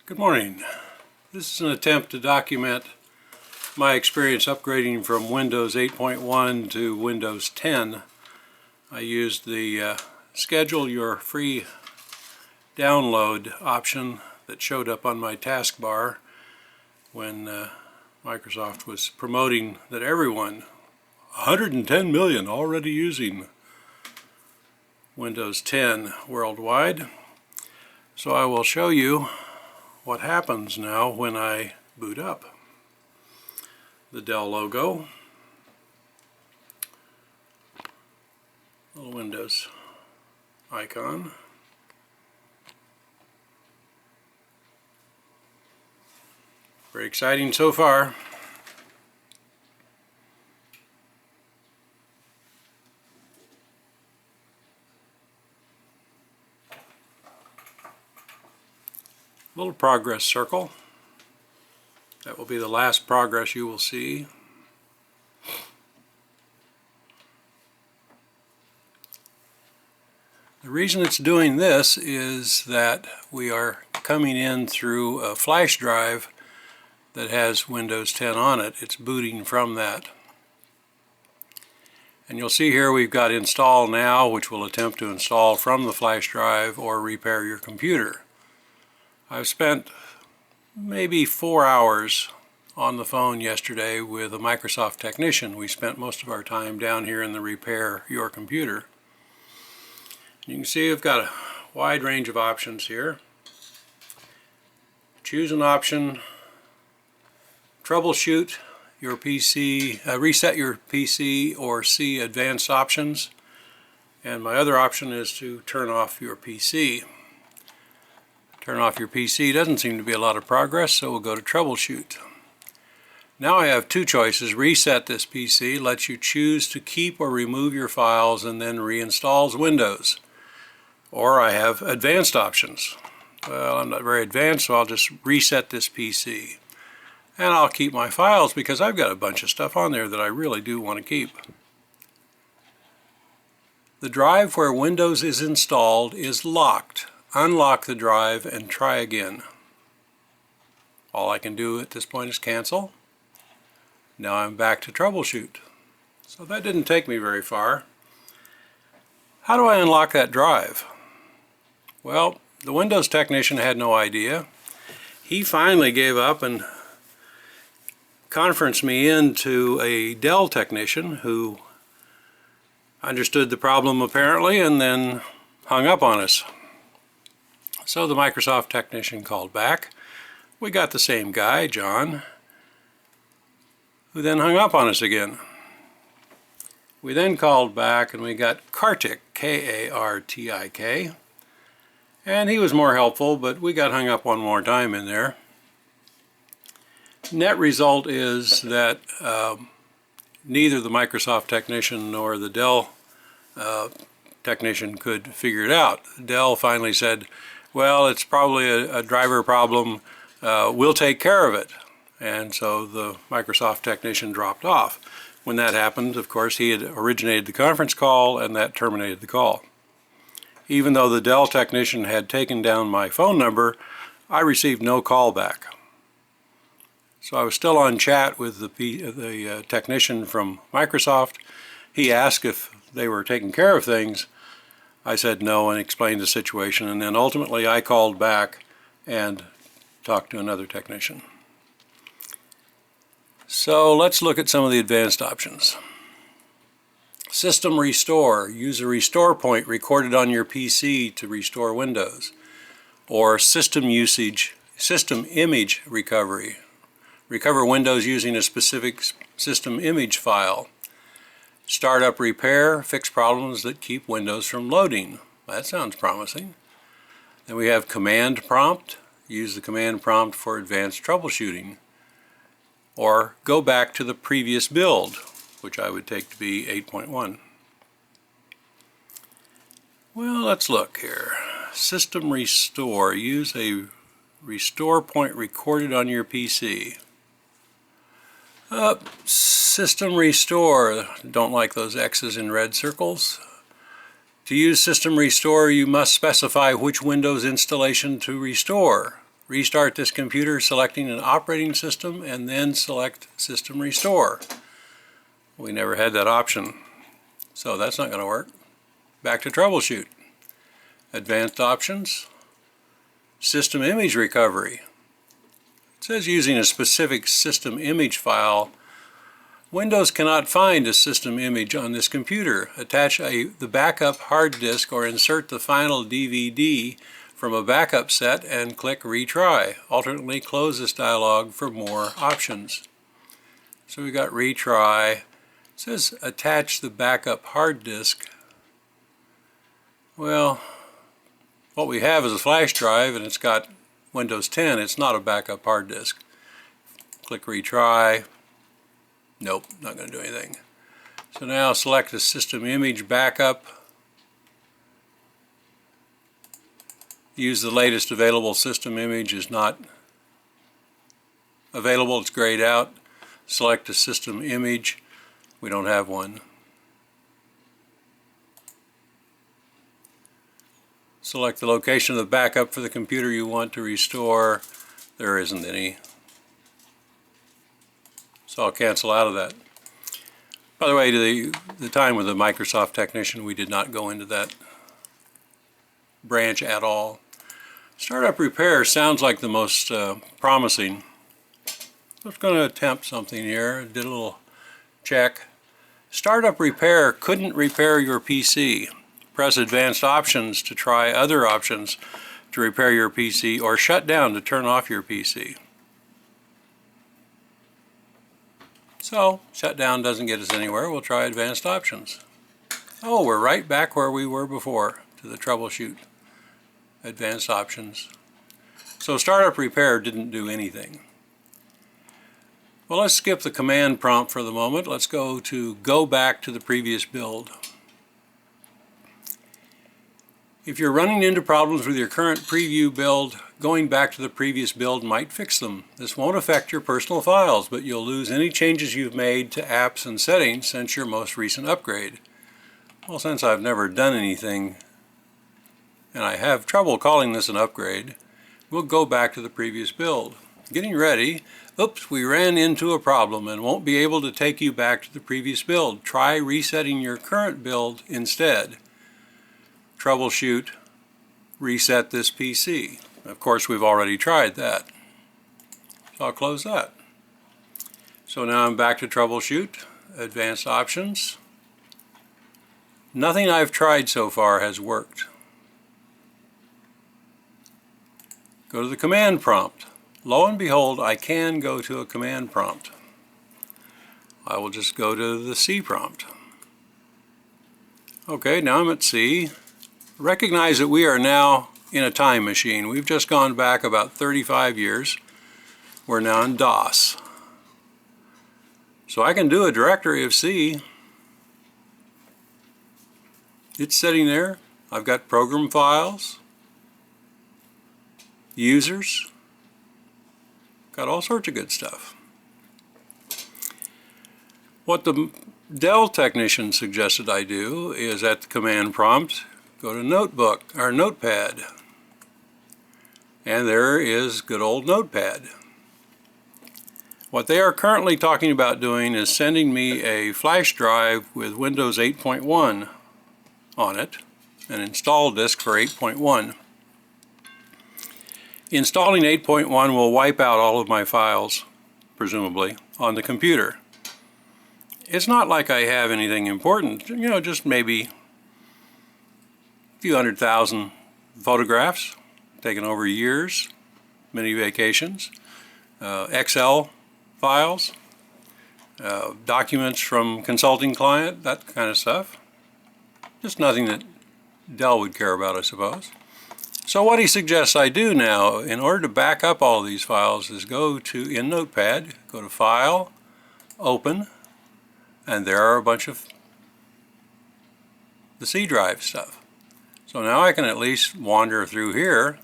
Good morning. This is an attempt to document my experience upgrading from Windows 8.1 to Windows 10. I used the schedule your free download option that showed up on my taskbar when Microsoft was promoting that everyone, 110 million, already using Windows 10 worldwide. So I will show you what happens now when I boot up. The Dell logo, little Windows icon, very exciting so far. Little progress circle. That will be the last progress you will see. The reason it's doing this is that we are coming in through a flash drive that has Windows 10 on it. It's booting from that. And you'll see here we've got install now, which will attempt to install from the flash drive or repair your computer. I've spent maybe 4 hours on the phone yesterday with a Microsoft technician. We spent most of our time down here in the repair your computer. You can see I've got a wide range of options here. Choose an option, troubleshoot your PC, reset your PC, or see advanced options. And my other option is to turn off your PC. Turn off your PC doesn't seem to be a lot of progress, so we'll go to troubleshoot. Now I have two choices. Reset this PC lets you choose to keep or remove your files and then reinstalls Windows. Or I have advanced options. Well, I'm not very advanced, so I'll just reset this PC. And I'll keep my files because I've got a bunch of stuff on there that I really do want to keep. The drive where Windows is installed is locked. Unlock the drive and try again. All I can do at this point is cancel. Now I'm back to troubleshoot. So that didn't take me very far. How do I unlock that drive? Well, the Windows technician had no idea. He finally gave up and conferenced me into a Dell technician who understood the problem apparently and then hung up on us. So the Microsoft technician called back. We got the same guy, John, who then hung up on us again. We then called back and we got Kartik, K-A-R-T-I-K, and he was more helpful, but we got hung up one more time in there. Net result is that neither the Microsoft technician nor the Dell technician could figure it out. Dell finally said, well, it's probably a driver problem, we'll take care of it. And so the Microsoft technician dropped off. When that happened, of course, he had originated the conference call and that terminated the call. Even though the Dell technician had taken down my phone number, I received no call back. So I was still on chat with the technician from Microsoft. He asked if they were taking care of things. I said no and explained the situation, and then ultimately I called back and talked to another technician. So let's look at some of the advanced options. System restore. Use a restore point recorded on your PC to restore Windows. Or system image recovery. Recover Windows using a specific system image file. Startup repair, fix problems that keep Windows from loading. That sounds promising. Then we have command prompt. Use the command prompt for advanced troubleshooting. Or go back to the previous build, which I would take to be 8.1. Well, let's look here. System restore. Use a restore point recorded on your PC. System restore, don't like those X's in red circles. To use system restore, you must specify which Windows installation to restore. Restart this computer, selecting an operating system, and then select System Restore. We never had that option, so that's not going to work. Back to Troubleshoot. Advanced Options, System Image Recovery. It says using a specific system image file. Windows cannot find a system image on this computer. Attach the backup hard disk or insert the final DVD from a backup set and click Retry. Alternately close this dialog for more options. So we got Retry. It says attach the backup hard disk. Well, what we have is a flash drive and it's got Windows 10. It's not a backup hard disk. Click Retry. Nope, not going to do anything. So now select the system image backup. Use the latest available system image is not available, it's grayed out. Select a system image. We don't have one. Select the location of the backup for the computer you want to restore. There isn't any. So I'll cancel out of that. By the way, the time with the Microsoft technician, we did not go into that branch at all. Startup repair sounds like the most promising. I'm just going to attempt something here. Did a little check. Startup repair couldn't repair your PC. Press Advanced Options to try other options to repair your PC, or shut down to turn off your PC. So, shutdown doesn't get us anywhere. We'll try Advanced Options. Oh, we're right back where we were before, to the Troubleshoot. Advanced Options. So startup repair didn't do anything. Well, let's skip the command prompt for the moment. Let's go back to the previous build. If you're running into problems with your current preview build, going back to the previous build might fix them. This won't affect your personal files, but you'll lose any changes you've made to apps and settings since your most recent upgrade. Well, since I've never done anything, and I have trouble calling this an upgrade, we'll go back to the previous build. Getting ready. Oops, we ran into a problem and won't be able to take you back to the previous build. Try resetting your current build instead. Troubleshoot, reset this PC. Of course, we've already tried that. So I'll close that. So now I'm back to Troubleshoot, Advanced Options. Nothing I've tried so far has worked. Go to the command prompt. Lo and behold, I can go to a command prompt. I will just go to the C prompt. Okay, now I'm at C. Recognize that we are now in a time machine. We've just gone back about 35 years. We're now in DOS. So I can do a directory of C. It's sitting there. I've got program files, users, got all sorts of good stuff. What the Dell technician suggested I do is at the command prompt, go to Notebook or Notepad, and there is good old Notepad. What they are currently talking about doing is sending me a flash drive with Windows 8.1 on it, an install disk for 8.1. Installing 8.1 will wipe out all of my files, presumably, on the computer. It's not like I have anything important, you know, just maybe a few 100,000 photographs taken over years, many vacations, Excel files, documents from consulting client, that kind of stuff. Just nothing that Dell would care about, I suppose. So what he suggests I do now, in order to back up all of these files, is go to, in Notepad, go to File, Open, and there are a bunch of the C drive stuff. So now I can at least wander through here.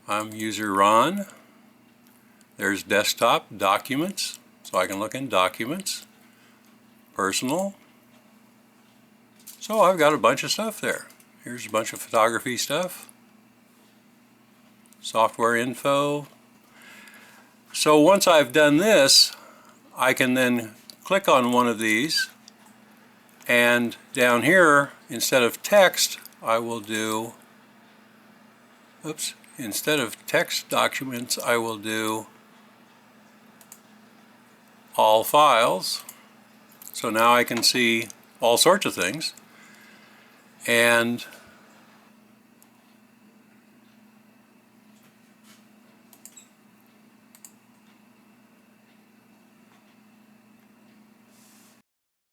I'm user Ron. There's Desktop, Documents, so I can look in Documents, Personal. So I've got a bunch of stuff there. Here's a bunch of photography stuff. software info. So once I've done this, I can then click on one of these, and down here, instead of text, I will do, instead of text documents, I will do all files. So now I can see all sorts of things. And